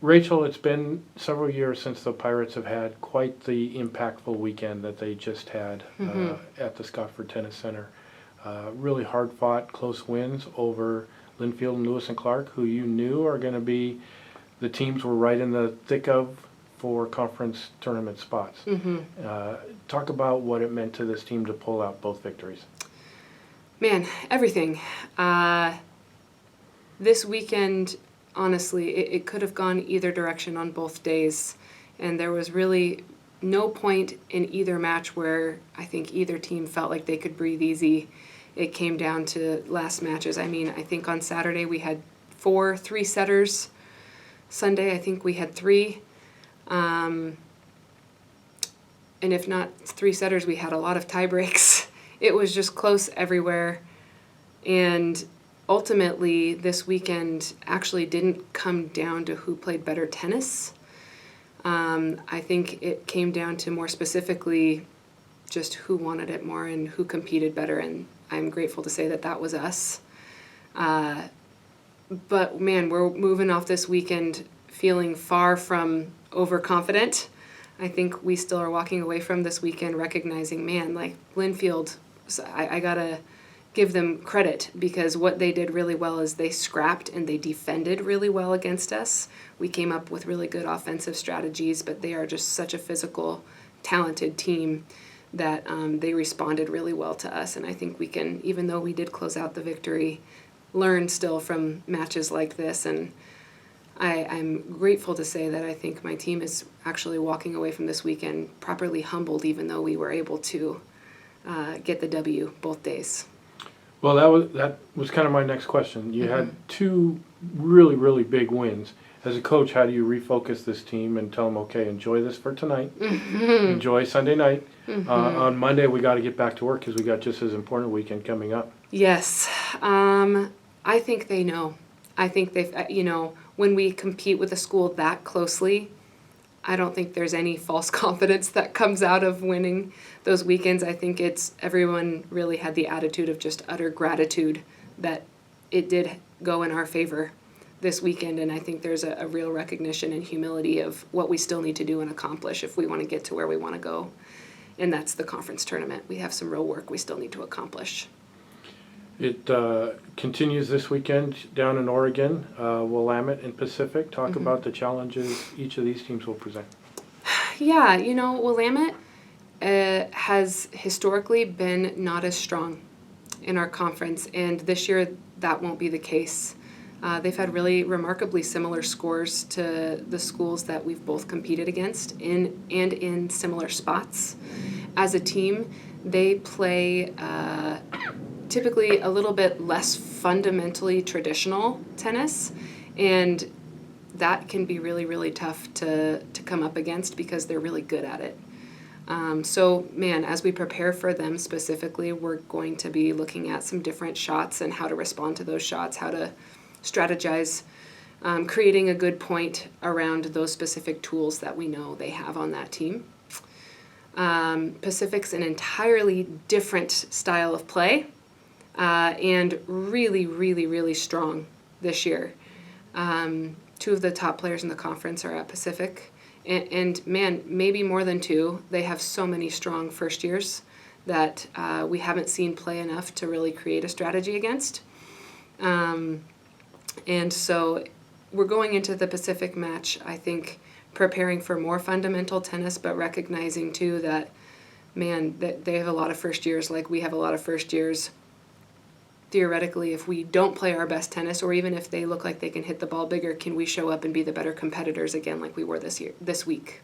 Rachel, it's been several years since the Pirates have had quite the impactful weekend that they just had at the Scotford Tennis Center. Really hard-fought, close wins over Linfield and Lewis and Clark, who you knew are going to be the teams we're right in the thick of for conference tournament spots. Talk about what it meant to this team to pull out both victories. Man, everything. This weekend, honestly, it could have gone either direction on both days. And there was really no point in either match where I think either team felt like they could breathe easy. It came down to last matches. I mean, I think on Saturday we had 4 3-setters. Sunday, I think we had 3. And if not 3-setters, we had a lot of tie breaks. It was just close everywhere. And ultimately, this weekend actually didn't come down to who played better tennis. I think it came down to more specifically just who wanted it more and who competed better. And I'm grateful to say that that was us. But man, we're moving off this weekend feeling far from overconfident. I think we still are walking away from this weekend recognizing, man, like Linfield, I gotta give them credit because what they did really well is they scrapped and they defended really well against us. We came up with really good offensive strategies, but they are just such a physical, talented team that they responded really well to us. And I think we can, even though we did close out the victory, learn still from matches like this. And I'm grateful to say that I think my team is actually walking away from this weekend properly humbled, even though we were able to get the W both days. Well, that was kind of my next question. You had 2 really, really big wins. As a coach, how do you refocus this team and tell them, okay, enjoy this for tonight, enjoy Sunday night. On Monday, we got to get back to work because we got just as important a weekend coming up. Yes. I think they know. I think they've, when we compete with a school that closely, I don't think there's any false confidence that comes out of winning those weekends. I think everyone really had the attitude of just utter gratitude that it did go in our favor this weekend. And I think there's a real recognition and humility of what we still need to do and accomplish if we want to get to where we want to go. And that's the conference tournament. We have some real work we still need to accomplish. It continues this weekend down in Oregon, Willamette and Pacific. Talk about the challenges each of these teams will present. Yeah, Willamette has historically been not as strong in our conference, and this year that won't be the case. They've had really remarkably similar scores to the schools that we've both competed against in similar spots. As a team, they play typically a little bit less fundamentally traditional tennis, and that can be really, really tough to come up against because they're really good at it. So, man, as we prepare for them specifically, we're going to be looking at some different shots and how to respond to those shots, how to strategize, creating a good point around those specific tools that we know they have on that team. Pacific's an entirely different style of play. And really, really, really strong this year. 2 of the top players in the conference are at Pacific. And man, maybe more than 2. They have so many strong first years that we haven't seen play enough to really create a strategy against. And so we're going into the Pacific match, I think, preparing for more fundamental tennis, but recognizing too that, man, that they have a lot of first years like we have a lot of first years. Theoretically, if we don't play our best tennis, or even if they look like they can hit the ball bigger, can we show up and be the better competitors again like we were this week?